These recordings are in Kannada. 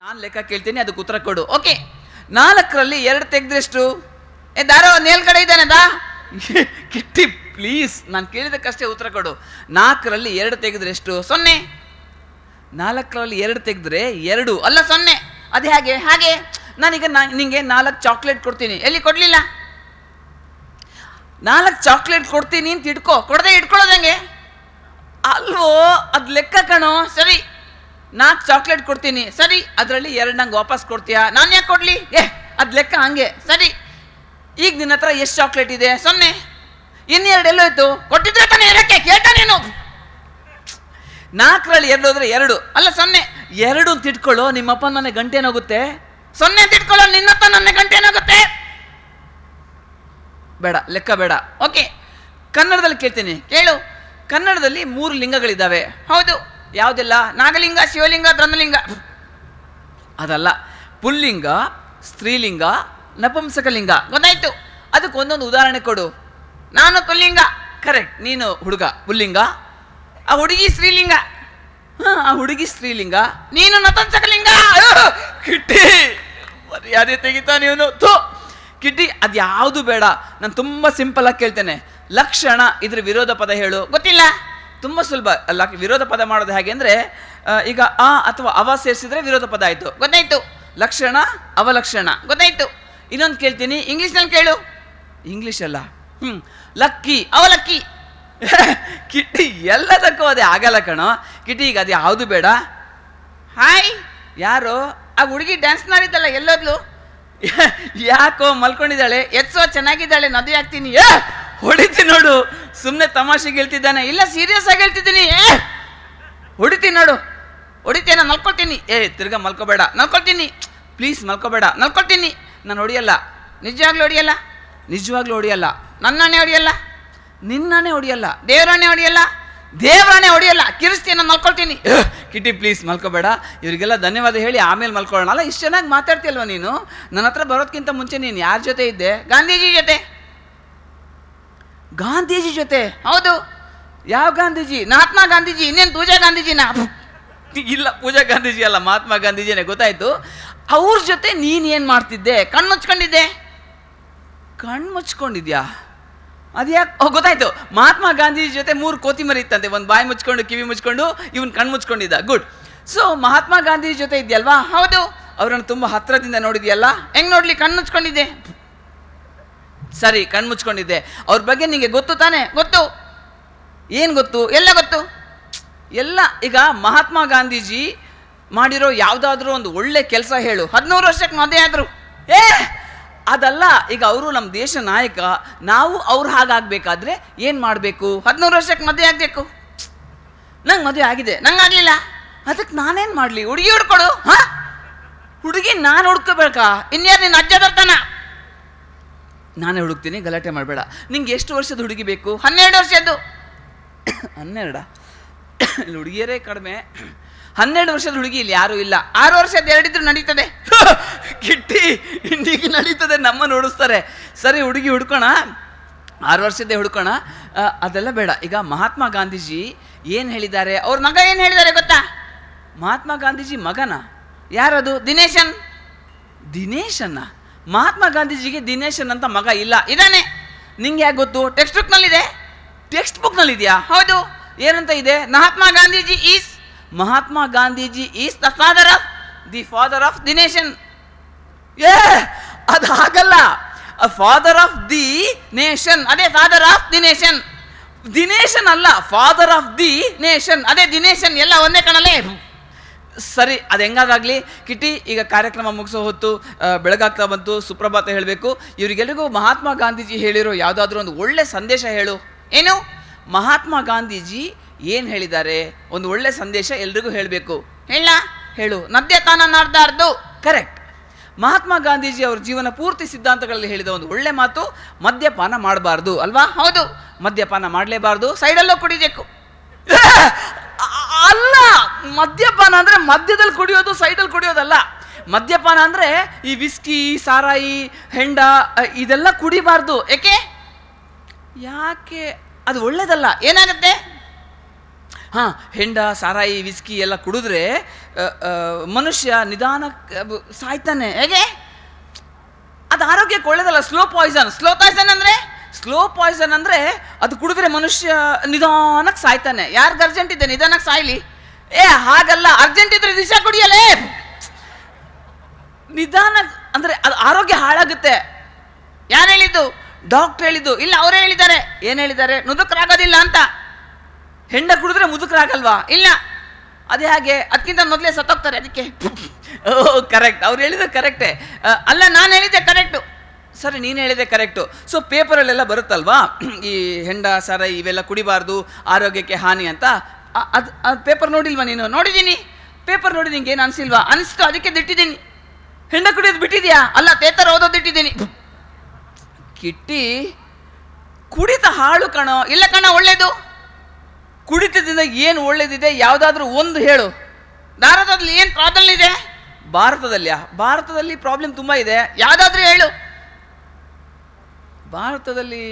ನಾನು ಲೆಕ್ಕ ಕೇಳ್ತೀನಿ, ಅದಕ್ಕೆ ಉತ್ತರ ಕೊಡು. ಓಕೆ, 4ರಲ್ಲಿ 2 ತೆಗೆದ್ರೆಷ್ಟು? ದಾರೋ ಮೇಲ್ಗಡೆ ಇದ್ದಾನೆ ದಾ ಕಿಟ್ಟಿ ಪ್ಲೀಸ್, ನಾನು ಕೇಳಿದಕ್ಕಷ್ಟೇ ಉತ್ತರ ಕೊಡು. 4ರಲ್ಲಿ 2 ತೆಗೆದ್ರೆಷ್ಟು? 0. 4ರಲ್ಲಿ 2 ತೆಗೆದ್ರೆ 2 ಅಲ್ಲ 0. ಅದು ಹೇಗೆ? ಹಾಗೆ ನಾನೀಗ ನಿಂಗೆ 4 ಚಾಕ್ಲೇಟ್ ಕೊಡ್ತೀನಿ. ಎಲ್ಲಿ ಕೊಡ್ಲಿಲ್ಲ? 4 ಚಾಕ್ಲೇಟ್ ಕೊಡ್ತೀನಿ ಅಂತ ಇಟ್ಕೋ, ಕೊಡದೆ ಇಟ್ಕೊಳ್ಳೋದಂಗೆ ಅಲ್ವೋ? ಅದು ಲೆಕ್ಕ ಕಣೋ. ಸರಿ, 4 ಚಾಕ್ಲೇಟ್ ಕೊಡ್ತೀನಿ, ಸರಿ, ಅದರಲ್ಲಿ 2 ನಂಗೆ ವಾಪಸ್ ಕೊಡ್ತೀಯಾ? ನಾನು ಯಾಕೆ ಕೊಡ್ಲಿ? ಅದು ಲೆಕ್ಕ ಹಂಗೆ. ಸರಿ, ಈಗ ನಿನ್ನ ಹತ್ರ ಎಷ್ಟು ಚಾಕ್ಲೇಟ್ ಇದೆ? 0. ಇನ್ನೆರಡು ಎಲ್ಲೋಯ್ತು? ಕೊಟ್ಟಿದ್ರೆ ತಾನೇ ಇರಕ್ಕೆ, ಕೇಳ್ತಾ ನೀನು. 4ರಲ್ಲಿ 2 ಹೋದ್ರೆ 2 ಅಲ್ಲ 0. 2 ಅಂತ ಇಟ್ಕೊಳ್ಳೋ, ನಿಮ್ಮಪ್ಪ ನನ್ನ ಗಂಟೆನೋಗುತ್ತೆ. 0 ಅಂತ ಇಟ್ಕೊಳ್ಳೋ, ನಿನ್ನಪ್ಪ ನನ್ನ ಗಂಟೆನೋಗುತ್ತೆ. ಬೇಡ, ಲೆಕ್ಕ ಬೇಡ. ಓಕೆ, ಕನ್ನಡದಲ್ಲಿ ಕೇಳ್ತೀನಿ, ಕೇಳು. ಕನ್ನಡದಲ್ಲಿ 3 ಲಿಂಗಗಳಿದ್ದಾವೆ, ಹೌದು. ಯಾವುದೆಲ್ಲ? ನಾಗಲಿಂಗ, ಶಿವಲಿಂಗ, ದ್ವಂದ್ವಲಿಂಗ. ಅದಲ್ಲ, ಪುಲ್ಲಿಂಗ, ಸ್ತ್ರೀಲಿಂಗ, ನಪುಂಸಕಲಿಂಗ. ಗೊತ್ತಾಯ್ತು? ಅದಕ್ಕೆ ಒಂದೊಂದು ಉದಾಹರಣೆ ಕೊಡು. ನಾನು ಪುಲ್ಲಿಂಗ, ಕರೆಕ್ಟ್. ನೀನು ಹುಡುಗ ಪುಲ್ಲಿಂಗ, ಆ ಹುಡುಗಿ ಸ್ತ್ರೀಲಿಂಗ. ಆ ಹುಡುಗಿ ಸ್ತ್ರೀಲಿಂಗ, ನೀನು ನಪುಂಸಕಲಿಂಗ. ಕಿಟ್ಟಿ ಮರ್ಯಾದೆ ತೆಗಿತಾ ನೀನು. ಕಿಟ್ಟಿ, ಅದು ಯಾವುದು ಬೇಡ, ನಾನು ತುಂಬ ಸಿಂಪಲ್ ಆಗಿ ಕೇಳ್ತೇನೆ. ಲಕ್ಷಣ, ಇದ್ರ ವಿರೋಧ ಪದ ಹೇಳು. ಗೊತ್ತಿಲ್ಲ? ತುಂಬ ಸುಲಭ ಅಲ್ಲ. ವಿರೋಧ ಪದ ಮಾಡೋದು ಹೇಗೆ ಅಂದರೆ, ಈಗ ಆ ಅಥವಾ ಅವ ಸೇರಿಸಿದ್ರೆ ವಿರೋಧ ಪದ ಆಯಿತು. ಗೊತ್ತಾಯ್ತು? ಲಕ್ಷಣ, ಅವಲಕ್ಷಣ. ಗೊತ್ತಾಯ್ತು? ಇನ್ನೊಂದು ಕೇಳ್ತೀನಿ, ಇಂಗ್ಲೀಷ್ನಲ್ಲಿ ಕೇಳು. ಇಂಗ್ಲೀಷ್ ಅಲ್ಲ, ಲಕ್ಕಿ, ಅವಲಕ್ಕಿ. ಕಿಟ್ಟಿ ಎಲ್ಲದಕ್ಕೂ ಅದೇ ಆಗಲ್ಲ ಕಣೋ. ಕಿಟ್ಟಿ, ಈಗ ಅದು ಯಾವುದು ಬೇಡ. ಹಾಯ್, ಯಾರು ಆ ಹುಡುಗಿ ಡ್ಯಾನ್ಸ್ ಮಾಡಿದ್ದಲ್ಲ, ಎಲ್ಲೋದ್ಲು? ಯಾಕೋ ಮಲ್ಕೊಂಡಿದ್ದಾಳೆ, ಎತ್ಸೋ ಚೆನ್ನಾಗಿದ್ದಾಳೆ, ನದಿ ಆಗ್ತೀನಿ. ಹೊಡಿತೀನಿ ನೋಡು. ಸುಮ್ಮನೆ ತಮಾಷೆಗೆ ಹೇಳ್ತಿದ್ದಾನೆ, ಇಲ್ಲ ಸೀರಿಯಸ್ ಆಗಿ ಹೇಳ್ತಿದ್ದೀನಿ. ಹೊಡಿತೀನಿ ನೋಡು, ಹೊಡಿತೇನೆ, ಮಲ್ಕೊಳ್ತೀನಿ. ತಿರ್ಗಾ ಮಲ್ಕೋಬೇಡ, ಮಲ್ಕೊಳ್ತೀನಿ. ಪ್ಲೀಸ್ ಮಲ್ಕೋಬೇಡ, ಮಲ್ಕೊಳ್ತೀನಿ. ನಾನು ಹೊಡಿಯಲ್ಲ, ನಿಜವಾಗ್ಲೂ ಹೊಡಿಯಲ್ಲ, ನಿಜವಾಗ್ಲೂ ಹೊಡಿಯಲ್ಲ. ನನ್ನನ್ನೇ ಹೊಡಿಯಲ್ಲ, ನಿನ್ನನ್ನೇ ಹೊಡಿಯಲ್ಲ, ದೇವರನ್ನೇ ಹೊಡಿಯಲ್ಲ, ದೇವರನ್ನೇ ಹೊಡಿಯಲ್ಲ. ಕಿರಿಸ್ತೀನಿ, ನಾನು ಮಲ್ಕೊಳ್ತೀನಿ. ಕಿಟ್ಟಿ ಪ್ಲೀಸ್ ಮಲ್ಕೋಬೇಡ. ಇವರಿಗೆಲ್ಲ ಧನ್ಯವಾದ ಹೇಳಿ ಆಮೇಲೆ ಮಲ್ಕೊಳ್ಳೋಣ. ಅಲ್ಲ, ಇಷ್ಟು ಚೆನ್ನಾಗಿ ಮಾತಾಡ್ತೀಯಲ್ವ ನೀನು. ನನ್ನ ಹತ್ರ ಬರೋದಕ್ಕಿಂತ ಮುಂಚೆ ನೀನು ಯಾರ ಜೊತೆ ಇದ್ದೆ? ಗಾಂಧೀಜಿ ಜೊತೆ. ಗಾಂಧೀಜಿ ಜೊತೆ? ಹೌದು. ಯಾವ ಗಾಂಧೀಜಿ? ಮಹಾತ್ಮ ಗಾಂಧೀಜಿ. ಇನ್ನೇನು ಪೂಜಾ ಗಾಂಧೀಜಿನ? ಇಲ್ಲ, ಪೂಜಾ ಗಾಂಧೀಜಿ ಅಲ್ಲ, ಮಹಾತ್ಮ ಗಾಂಧೀಜಿನೇ. ಗೊತ್ತಾಯ್ತು? ಅವ್ರ ಜೊತೆ ನೀನು ಏನು ಮಾಡ್ತಿದ್ದೆ? ಕಣ್ಣು ಮುಚ್ಕೊಂಡಿದ್ದೆ. ಕಣ್ಣು ಮುಚ್ಕೊಂಡಿದ್ಯಾ? ಅದ್ಯಾಕೆ? ಗೊತ್ತಾಯ್ತು, ಮಹಾತ್ಮ ಗಾಂಧೀಜಿ ಜೊತೆ 3 ಕೋತಿ ಮರಿ ಇತ್ತಂತೆ. ಒಂದು ಬಾಯಿ ಮುಚ್ಕೊಂಡು, ಕಿವಿ ಮುಚ್ಕೊಂಡು, ಇವನ್ ಕಣ್ಣು ಮುಚ್ಕೊಂಡಿದ್ದ. ಗುಡ್. ಸೊ ಮಹಾತ್ಮ ಗಾಂಧೀಜಿ ಜೊತೆ ಇದೆಯಲ್ವಾ? ಹೌದು. ಅವರನ್ನು ತುಂಬ ಹತ್ತಿರದಿಂದ ನೋಡಿದ್ಯಲ್ಲ? ಹೆಂಗ್ ನೋಡ್ಲಿ? ಕಣ್ಣು ಮುಚ್ಕೊಂಡಿದ್ದೆ. ಸರಿ, ಕಣ್ಣು ಮುಚ್ಕೊಂಡಿದ್ದೆ. ಅವ್ರ ಬಗ್ಗೆ ನಿಂಗೆ ಗೊತ್ತು ತಾನೆ? ಗೊತ್ತು. ಏನು ಗೊತ್ತು? ಎಲ್ಲ ಗೊತ್ತು, ಎಲ್ಲ. ಈಗ ಮಹಾತ್ಮ ಗಾಂಧೀಜಿ ಮಾಡಿರೋ ಯಾವುದಾದ್ರೂ ಒಂದು ಒಳ್ಳೆ ಕೆಲಸ ಹೇಳು. 13 ವರ್ಷಕ್ಕೆ ಮದುವೆ ಆದ್ರು. ಅದಲ್ಲ, ಈಗ ಅವರು ನಮ್ಮ ದೇಶ ನಾಯಕ. ನಾವು ಅವ್ರು ಹಾಗಾಗಬೇಕಾದ್ರೆ ಏನು ಮಾಡಬೇಕು? 13 ವರ್ಷಕ್ಕೆ ಮದುವೆ ಆಗಬೇಕು. ನಂಗೆ ಮದುವೆ ಆಗಿದೆ, ನಂಗೆ ಆಗಲಿಲ್ಲ, ಅದಕ್ಕೆ ನಾನೇನು ಮಾಡಲಿ? ಹುಡುಗಿ ಹುಡ್ಕೊಡು. ಹುಡುಗಿ ನಾನು ಹುಡ್ಕೋಬೇಕಾ? ಇನ್ಯಾರು ನಿನ್ನ ಅಜ್ಜ ಬರ್ತಾನ? ನಾನೇ ಹುಡುಕ್ತೀನಿ, ಗಲಾಟೆ ಮಾಡಬೇಡ. ನಿಂಗೆ ಎಷ್ಟು ವರ್ಷದ ಹುಡುಗಿ ಬೇಕು? 12 ವರ್ಷದ್ದು. 12? ಇಲ್ಲಿ ಹುಡುಗಿಯರೇ ಕಡಿಮೆ. 12 ವರ್ಷದ ಹುಡುಗಿ ಇಲ್ಲಿ ಯಾರೂ ಇಲ್ಲ. 6 ವರ್ಷದ 2 ಇದ್ರು ನಡೀತದೆ. ಕಿಟ್ಟಿ, ಇಂಡಿಗೆ ನಡೀತದೆ, ನಮ್ಮ ನೋಡಿಸ್ತಾರೆ. ಸರಿ, ಹುಡುಗಿ ಹುಡ್ಕೋಣ, 6 ವರ್ಷದ್ದೇ ಹುಡ್ಕೋಣ. ಅದೆಲ್ಲ ಬೇಡ. ಈಗ ಮಹಾತ್ಮ ಗಾಂಧೀಜಿ ಏನು ಹೇಳಿದ್ದಾರೆ? ಅವ್ರ ಮಗ ಏನು ಹೇಳಿದ್ದಾರೆ ಗೊತ್ತಾ? ಮಹಾತ್ಮ ಗಾಂಧೀಜಿ ಮಗನ? ಯಾರದು? ದಿನೇಶನ್. ದಿನೇಶನ್ನ? ಮಹಾತ್ಮ ಗಾಂಧೀಜಿಗೆ ದಿನೇಶನ್ ಅಂತ ಮಗ ಇಲ್ಲ. ಇದಾನೆ. ನಿಂಗೆ ಯಾಕೆ ಗೊತ್ತು? ಟೆಕ್ಸ್ಟ್ ಬುಕ್ನಲ್ಲಿದೆ. ಟೆಕ್ಸ್ಟ್ ಬುಕ್ನಲ್ಲಿದೆಯಾ? ಹೌದು. ಏನಂತ ಇದೆ? Mahatma Gandhiji is the father of ದಿನೇಶನ್. ಅದು ಹಾಗಲ್ಲ, ಫಾದರ್ ಆಫ್ ದಿ ನೇಷನ್. ಅದೇ ಫಾದರ್ ಆಫ್ ದಿ ನೇಷನ್. ದಿನೇಶನ್ ಅಲ್ಲ, ಫಾದರ್ ಆಫ್ ದಿ ನೇಷನ್. ಅದೇ ದಿನೇಶನ್. ಎಲ್ಲ ಒಂದೇ ಕಣಲೇ. ಸರಿ, ಅದು ಹೆಂಗಾದಾಗಲಿ. ಕಿಟ್ಟಿ, ಈಗ ಕಾರ್ಯಕ್ರಮ ಮುಗಿಸೋ ಹೊತ್ತು, ಬೆಳಗಾಗ್ತಾ ಬಂತು, ಸುಪ್ರಭಾತ ಹೇಳಬೇಕು. ಇವರಿಗೆಲ್ಲರಿಗೂ ಮಹಾತ್ಮ ಗಾಂಧೀಜಿ ಹೇಳಿರೋ ಯಾವುದಾದ್ರೂ ಒಂದು ಒಳ್ಳೆ ಸಂದೇಶ ಹೇಳು. ಏನು? ಮಹಾತ್ಮ ಗಾಂಧೀಜಿ ಏನು ಹೇಳಿದ್ದಾರೆ? ಒಂದು ಒಳ್ಳೆ ಸಂದೇಶ ಎಲ್ರಿಗೂ ಹೇಳಬೇಕು. ಹೇಳು. ಮದ್ಯಪಾನ ಮಾಡಬಾರ್ದು. ಕರೆಕ್ಟ್. ಮಹಾತ್ಮ ಗಾಂಧೀಜಿ ಅವ್ರ ಜೀವನ ಪೂರ್ತಿ ಸಿದ್ಧಾಂತಗಳಲ್ಲಿ ಹೇಳಿದ ಒಂದು ಒಳ್ಳೆ ಮಾತು, ಮದ್ಯಪಾನ ಮಾಡಬಾರ್ದು ಅಲ್ವಾ? ಹೌದು. ಮದ್ಯಪಾನ ಮಾಡಲೇಬಾರ್ದು, ಸೈಡಲ್ಲೂ ಕುಡಿಬೇಕು. ಅಲ್ಲ, ಮದ್ಯಪಾನ ಅಂದರೆ ಮದ್ಯದಲ್ಲಿ ಕುಡಿಯೋದು, ಸೈಡಲ್ಲಿ ಕುಡಿಯೋದಲ್ಲ. ಮದ್ಯಪಾನ ಅಂದರೆ ಈ ವಿಸ್ಕಿ, ಸಾರಾಯಿ, ಹೆಂಡ ಇದೆಲ್ಲ ಕುಡಿಬಾರ್ದು. ಯಾಕೆ? ಅದು ಒಳ್ಳೇದಲ್ಲ. ಏನಾಗುತ್ತೆ? ಹಾಂ, ಹೆಂಡ ಸಾರಾಯಿ ವಿಸ್ಕಿ ಎಲ್ಲ ಕುಡಿದ್ರೆ ಮನುಷ್ಯ ನಿಧಾನ ಸಾಯ್ತಾನೆ. ಹೇಗೆ? ಅದು ಆರೋಗ್ಯಕ್ಕೆ ಒಳ್ಳೇದಲ್ಲ. ಸ್ಲೋ ಪಾಯ್ಸನ್ ಅಂದರೆ ಅದು ಕುಡಿದ್ರೆ ಮನುಷ್ಯ ನಿಧಾನಕ್ಕೆ ಸಾಯ್ತಾನೆ. ಯಾರಿಗೆ ಅರ್ಜೆಂಟ್ ಇದೆ ನಿಧಾನಕ್ಕೆ ಸಾಯ್ಲಿ? ಹಾಗಲ್ಲ, ಅರ್ಜೆಂಟ್ ಇದ್ರೆ ವಿಷ ಕುಡಿಯಲೇ. ನಿಧಾನ ಅಂದರೆ ಅದು ಆರೋಗ್ಯ ಹಾಳಾಗುತ್ತೆ. ಯಾರು ಹೇಳಿದ್ದು? ಡಾಕ್ಟ್ರ್ ಹೇಳಿದ್ದು? ಇಲ್ಲ, ಅವರೇ ಹೇಳಿದ್ದಾರೆ. ಏನು ಹೇಳಿದ್ದಾರೆ? ಮುದುಕರಾಗೋದಿಲ್ಲ ಅಂತ. ಹೆಂಡ ಕುಡಿದ್ರೆ ಮುದುಕರಾಗಲ್ವಾ? ಇಲ್ಲ. ಅದೇ ಹಾಗೆ, ಅದಕ್ಕಿಂತ ಮೊದಲೇ ಸತ್ತೋಗ್ತಾರೆ. ಅದಕ್ಕೆ ಕರೆಕ್ಟ್, ಅವ್ರು ಹೇಳಿದ್ದು ಕರೆಕ್ಟೇ. ಅಲ್ಲ, ನಾನು ಹೇಳಿದ್ದೆ ಕರೆಕ್ಟು. ಸರಿ, ನೀನು ಹೇಳಿದೆ ಕರೆಕ್ಟು. ಸೊ ಪೇಪರಲ್ಲೆಲ್ಲ ಬರುತ್ತಲ್ವಾ, ಈ ಹೆಂಡ ಸಾರಾಯಿ ಇವೆಲ್ಲ ಕುಡಿಬಾರ್ದು, ಆರೋಗ್ಯಕ್ಕೆ ಹಾನಿ ಅಂತ. ಅದು ಪೇಪರ್ ನೋಡಿಲ್ವಾ ನೀನು? ನೋಡಿದ್ದೀನಿ. ಪೇಪರ್ ನೋಡಿ ನಿಂಗೆ ಏನು ಅನಿಸಿಲ್ವಾ? ಅನಿಸ್ತು, ಅದಕ್ಕೆ ದಿಟ್ಟಿದ್ದೀನಿ. ಹೆಂಡ ಕುಡಿಯೋದು ಬಿಟ್ಟಿದ್ಯಾ? ಅಲ್ಲ, ಪೇಪರ್ ಓದೋದಿಟ್ಟಿದ್ದೀನಿ. ಕಿಟ್ಟಿ, ಕುಡಿತ ಹಾಳು ಕಣೋ. ಇಲ್ಲ ಕಣೋ, ಒಳ್ಳೇದು. ಕುಡಿತದಿಂದ ಏನು ಒಳ್ಳೇದಿದೆ? ಯಾವುದಾದ್ರೂ ಒಂದು ಹೇಳು. ಭಾರತದಲ್ಲಿ ಏನು ಪ್ರಾಬ್ಲಮ್ ಇದೆ? ಭಾರತದಲ್ಲಿ ಪ್ರಾಬ್ಲಮ್ ತುಂಬ ಇದೆ. ಯಾವುದಾದ್ರೂ ಹೇಳು. ಭಾರತದಲ್ಲಿ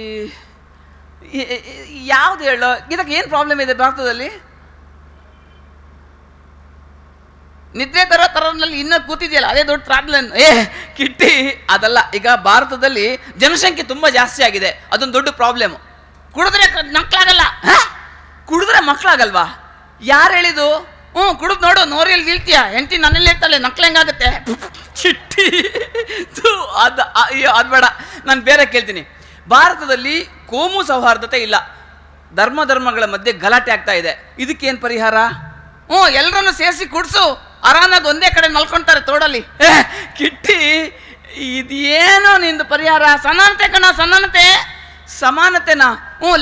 ಯಾವ್ದು ಹೇಳೋ? ಇದಕ್ಕೆ ಏನು ಪ್ರಾಬ್ಲಮ್ ಇದೆ ಭಾರತದಲ್ಲಿ? ನಿದ್ರೆ ತರನಲ್ಲಿ ಇನ್ನೂ ಕೂತಿದೆಯಲ್ಲ, ಅದೇ ದೊಡ್ಡ ಪ್ರಾಬ್ಲಮ್. ಕಿಟ್ಟಿ, ಅದಲ್ಲ. ಈಗ ಭಾರತದಲ್ಲಿ ಜನಸಂಖ್ಯೆ ತುಂಬ ಜಾಸ್ತಿ ಆಗಿದೆ, ಅದೊಂದು ದೊಡ್ಡ ಪ್ರಾಬ್ಲಮ್. ಕುಡಿದ್ರೆ ಮಕ್ಕಳಾಗಲ್ಲ. ಕುಡಿದ್ರೆ ಮಕ್ಕಳಾಗಲ್ವಾ? ಯಾರು ಹೇಳಿದ್ದು? ಕುಡಿದು ನೋಡು, ನೋರಿಯಲ್ಲಿ ಬೀಳ್ತೀಯ. ಹೆಂಡತಿ ನನ್ನಲ್ಲಿ ಇರ್ತಾಳೆ, ಮಕ್ಳು ಹೆಂಗಾಗುತ್ತೆ? ಕಿಟ್ಟಿ, ಅದು ಬೇಡ, ನಾನು ಬೇರೆ ಕೇಳ್ತೀನಿ. ಭಾರತದಲ್ಲಿ ಕೋಮು ಸೌಹಾರ್ದತೆ ಇಲ್ಲ, ಧರ್ಮಗಳ ಮಧ್ಯೆ ಗಲಾಟೆ ಆಗ್ತಾ ಇದೆ. ಇದಕ್ಕೇನು ಪರಿಹಾರ? ಎಲ್ಲರನ್ನು ಸೇರಿಸಿ ಕುಡಿಸು, ಆರಾಮಾಗಿ ಒಂದೇ ಕಡೆ ಮಲ್ಕೊಳ್ತಾರೆ ತೋಡಲ್ಲಿ. ಕಿಟ್ಟಿ, ಇದೇನೋ ನಿಂದು ಪರಿಹಾರ? ಸಮಾನತೆ ಕಣ, ಸಮಾನತೆನಾ?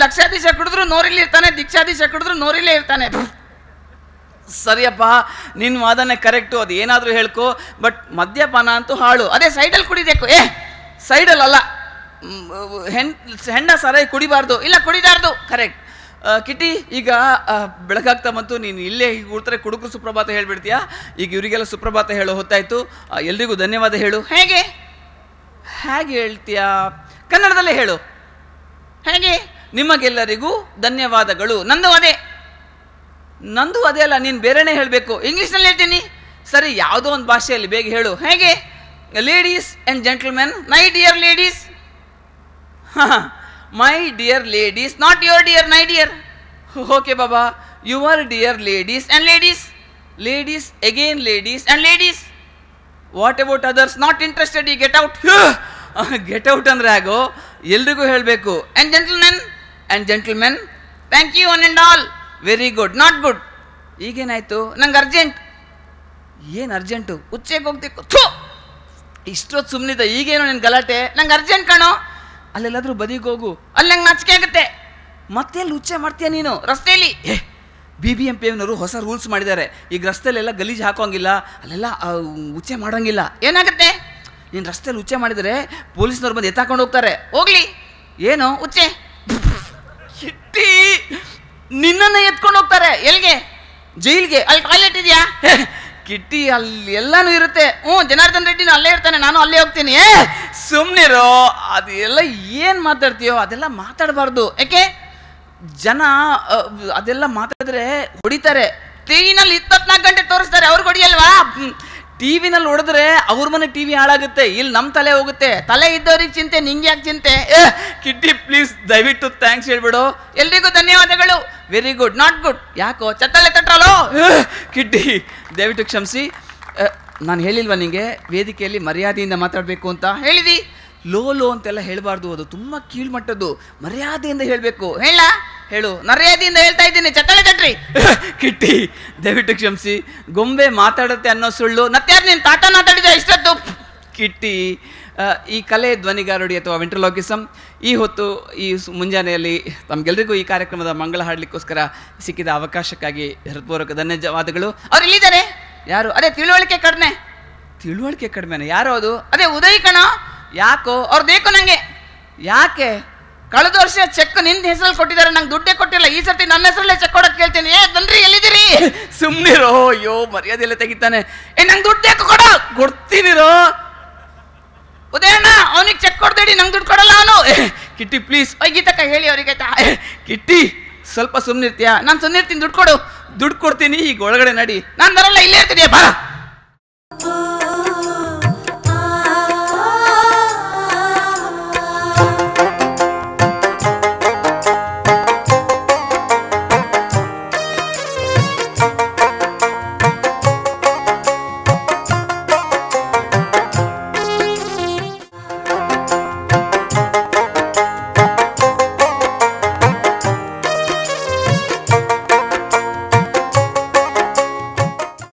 ಲಕ್ಷಾಧೀಶ ಕುಡಿದ್ರು ನೋರಿಲ್ಲಿ ಇರ್ತಾನೆ, ದೀಕ್ಷಾಧೀಶ ಕುಡಿದ್ರು ನೋರಿಲ್ಲೇ ಇರ್ತಾನೆ. ಸರಿಯಪ್ಪ, ನಿನ್ನ ವಾದನೆ ಕರೆಕ್ಟು, ಅದು ಏನಾದರೂ ಹೇಳ್ಕೊ. ಬಟ್ ಮದ್ಯಪಾನ ಅಂತೂ ಹಾಳು. ಅದೇ ಸೈಡಲ್ಲಿ ಕುಡಿಬೇಕು. ಸೈಡಲ್ಲ, ಹೆಂಡ ಸಾರಾಯಿ ಕುಡಿಬಾರ್ದು. ಇಲ್ಲ, ಕುಡಿಬಾರ್ದು. ಕರೆಕ್ಟ್. ಕಿಟ್ಟಿ, ಈಗ ಬೆಳಗಾಗ್ತಾ ಬಂತು, ನೀನು ಇಲ್ಲೇ ಈಗ ಕೂಡ್ತಾರೆ ಕುಡುಕರು ಸುಪ್ರಭಾತ ಹೇಳ್ಬಿಡ್ತೀಯಾ? ಈಗ ಇವರಿಗೆಲ್ಲ ಸುಪ್ರಭಾತ ಹೇಳೋ ಹೊತ್ತಾಯ್ತು. ಎಲ್ರಿಗೂ ಧನ್ಯವಾದ ಹೇಳು. ಹೇಗೆ ಹೇಳ್ತೀಯಾ? ಕನ್ನಡದಲ್ಲೇ ಹೇಳು. ಹೇಗೆ? ನಿಮಗೆಲ್ಲರಿಗೂ ಧನ್ಯವಾದಗಳು. ನಂದು ಅದೇ ಅಲ್ಲ, ನೀನು ಬೇರೆನೇ ಹೇಳಬೇಕು. ಇಂಗ್ಲೀಷ್ನಲ್ಲಿ ಹೇಳ್ತೀನಿ. ಸರಿ, ಯಾವುದೋ ಒಂದು ಭಾಷೆಯಲ್ಲಿ ಬೇಗ ಹೇಳು. ಹೇಗೆ? Ladies and gentlemen, my dear ladies. My dear ladies, not your dear, my dear. Okay ಬಾಬಾ, your dear ladies and ladies again ladies and ladies. What about others? Not interested, ಈ ಗೆಟ್ ಔಟ್. ಗೆಟ್ ಔಟ್ ಅಂದರೆ ಆಗೋ, ಎಲ್ರಿಗೂ ಹೇಳಬೇಕು. And gentlemen, thank you one and all. Very good, not good. ಈಗೇನಾಯ್ತು? ನಂಗೆ ಅರ್ಜೆಂಟ್. ಏನು ಅರ್ಜೆಂಟು? ಉಚ್ಚೆಗೆ ಹೋಗ್ಬೇಕು. ಇಷ್ಟೊತ್ತು ಸುಮ್ಮನಿದ್ದ, ಈಗೇನೋ ನಿನ್ನ ಗಲಾಟೆ? ನಂಗೆ ಅರ್ಜೆಂಟ್ ಕಾಣೋ. ಅಲ್ಲೆಲ್ಲಾದ್ರೂ ಬದಿಗೆ ಹೋಗು, ಅಲ್ಲಿ ನಂಗೆ ನಾಚಿಕೆ ಆಗುತ್ತೆ. ಮತ್ತೆ ಎಲ್ಲಿ ಉಚ್ಚೆ ಮಾಡ್ತೀಯ ನೀನು? ರಸ್ತೆಯಲ್ಲಿ BBMPನವರು ಹೊಸ ರೂಲ್ಸ್ ಮಾಡಿದ್ದಾರೆ. ಈಗ ರಸ್ತೆಯಲ್ಲೆಲ್ಲ ಗಲೀಜು ಹಾಕೋಂಗಿಲ್ಲ, ಅಲ್ಲೆಲ್ಲ ಉಚ್ಚೆ ಮಾಡೋಂಗಿಲ್ಲ. ಏನಾಗುತ್ತೆ? ನೀನು ರಸ್ತೆಯಲ್ಲಿ ಉಚ್ಚೆ ಮಾಡಿದರೆ ಪೊಲೀಸ್ನವ್ರು ಬಂದು ಎತ್ತಾಕೊಂಡು ಹೋಗ್ತಾರೆ. ಹೋಗ್ಲಿ, ಏನು ಉಚ್ಚೆ? ಕಿಟ್ಟಿ, ನಿನ್ನನ್ನು ಎತ್ಕೊಂಡು ಹೋಗ್ತಾರೆ. ಎಲ್ಲಿಗೆ? ಜೈಲ್ಗೆ. ಅಲ್ಲಿ ಟಾಯ್ಲೆಟ್ ಇದೆಯಾ? ಕಿಟ್ಟಿ, ಅಲ್ಲಿ ಎಲ್ಲಾನು ಇರುತ್ತೆ. ಜನಾರ್ದನ್ ರೆಡ್ಡಿನೂ ಅಲ್ಲೇ ಇರ್ತಾನೆ, ನಾನು ಅಲ್ಲೇ ಹೋಗ್ತೀನಿ. ಸುಮ್ಮನಿರೋ, ಅದೆಲ್ಲ ಏನು ಮಾತಾಡ್ತೀಯೋ ಅದೆಲ್ಲ ಮಾತಾಡಬಾರ್ದು. ಯಾಕೆ? ಜನ ಅದೆಲ್ಲ ಮಾತಾಡಿದ್ರೆ ಹೊಡಿತಾರೆ. ಟಿವಿನಲ್ಲಿ 24 ಗಂಟೆ ತೋರಿಸ್ತಾರೆ, ಅವ್ರಿಗೆ ಹೊಡಿಯಲ್ವಾ? ಟಿವಿನಲ್ಲಿ ಹೊಡೆದ್ರೆ ಅವ್ರ ಮನೆ ಟಿವಿ ಹಾಳಾಗುತ್ತೆ, ಇಲ್ಲಿ ನಮ್ಮ ತಲೆ ಹೋಗುತ್ತೆ. ತಲೆ ಇದ್ದವ್ರಿಗೆ ಚಿಂತೆ, ನಿಂಗೆ ಯಾಕೆ ಚಿಂತೆ? ಕಿಟ್ಟಿ ಪ್ಲೀಸ್, ದಯವಿಟ್ಟು ಥ್ಯಾಂಕ್ಸ್ ಹೇಳ್ಬಿಡು. ಎಲ್ರಿಗೂ ಧನ್ಯವಾದಗಳು. Very good, not good. ಯಾಕೋ ಚತ್ತಳೆ ತಟ್ಟಲೋ? ಕಿಟ್ಟಿ, ದಯವಿಟ್ಟು ಕ್ಷಮಿಸಿ. ನಾನು ಹೇಳಿಲ್ವಾ ನಿಂಗೆ ವೇದಿಕೆಯಲ್ಲಿ ಮರ್ಯಾದೆಯಿಂದ ಮಾತಾಡಬೇಕು ಅಂತ? ಹೇಳಿದಿ. ಲೋ ಅಂತೆಲ್ಲ ಹೇಳಬಾರ್ದು, ಅದು ತುಂಬ ಕೀಳ್ಮಟ್ಟದ್ದು. ಮರ್ಯಾದೆಯಿಂದ ಹೇಳಬೇಕು. ಹೇಳು. ಮರ್ಯಾದೆಯಿಂದ ಹೇಳ್ತಾ ಇದ್ದೀನಿ, ಚತ್ತಳೆ ತಟ್ರಿ. ಕಿಟ್ಟಿ, ದಯವಿಟ್ಟು ಕ್ಷಮಿಸಿ. ಗೊಂಬೆ ಮಾತಾಡುತ್ತೆ ಅನ್ನೋ ಸುಳ್ಳು. ನತ್ಯಾರು ನೀನು ತಾಟ ಮಾತಾಡಿದ ಇಷ್ಟೊತ್ತು? ಕಿಟ್ಟಿ, ಈ ಕಲೆ ಧ್ವನಿಗಾರುಡಿ ಅಥವಾ ವೆಂಟ್ರಲೋಕಿಸಮ್ ಈ ಹೊತ್ತು ಈ ಮುಂಜಾನೆಯಲ್ಲಿ ತಮಗೆಲ್ಲರಿಗೂ ಈ ಕಾರ್ಯಕ್ರಮದ ಮಂಗಳ ಹಾಡಲಿಕ್ಕೋಸ್ಕರ ಸಿಕ್ಕಿದ ಅವಕಾಶಕ್ಕಾಗಿ ಹೃತ್ಪೂರ್ವಕ ಧನ್ಯವಾದಗಳು. ಅವ್ರು ಇಲ್ಲಿದ್ದಾರೆ. ಯಾರು? ಅದೇ ತಿಳುವಳಿಕೆ ಕಡಿಮೆನೆ. ಯಾರು ಅದು? ಅದೇ ಉದಯ್ ಕಣ. ಯಾಕೋ? ಅವ್ರು ಬೇಕು ನನಗೆ. ಯಾಕೆ? ಕಳೆದ ವರ್ಷ ಚೆಕ್ ನಿನ್ನ ಹೆಸರಲ್ಲಿ ಕೊಟ್ಟಿದ್ದಾರೆ, ನಂಗೆ ದುಡ್ಡೇ ಕೊಟ್ಟಿಲ್ಲ. ಈ ಸರ್ತಿ ನನ್ನ ಹೆಸರಲ್ಲೇ ಚೆಕ್ ಕೊಡೋಕೆ ಕೇಳ್ತೀನಿ. ಬನ್ರಿ, ಎಲ್ಲಿದ್ದೀರಿ? ಸುಮ್ಮನಿರೋ. ಅಯ್ಯೋ, ಮರ್ಯಾದೆಲ್ಲ ತೆಗಿತಾನೆ. ನಂಗೆ ದುಡ್ಡು ಬೇಕು, ಕೊಡ್ತೀನಿರೋ. ಉದಯಣ್ಣ, ಅವನಿಗೆ ಚೆಕ್ ಕೊಡ್ಬೇಡಿ, ನಂಗೆ ದುಡ್ಡು ಕೊಡಲ್ಲ ಅವನು. ಕಿಟ್ಟಿ ಪ್ಲೀಸ್, ಗೀತಕ್ಕ ಹೇಳಿ ಅವರಿಗೆ. ಕಿಟ್ಟಿ ಸ್ವಲ್ಪ ಸುಮ್ಮನಿರ್ತೀಯಾ? ನಾನು ಸುಮ್ಮನಿರ್ತೀನಿ, ದುಡ್ಡು ಕೊಡು. ದುಡ್ಡು ಕೊಡ್ತೀನಿ, ಈಗ ಒಳಗಡೆ ನಡಿ. ನಾನು ಬರಲ್ಲ, ಇಲ್ಲೇ ಇರ್ತೀನಿ, ಬಾ.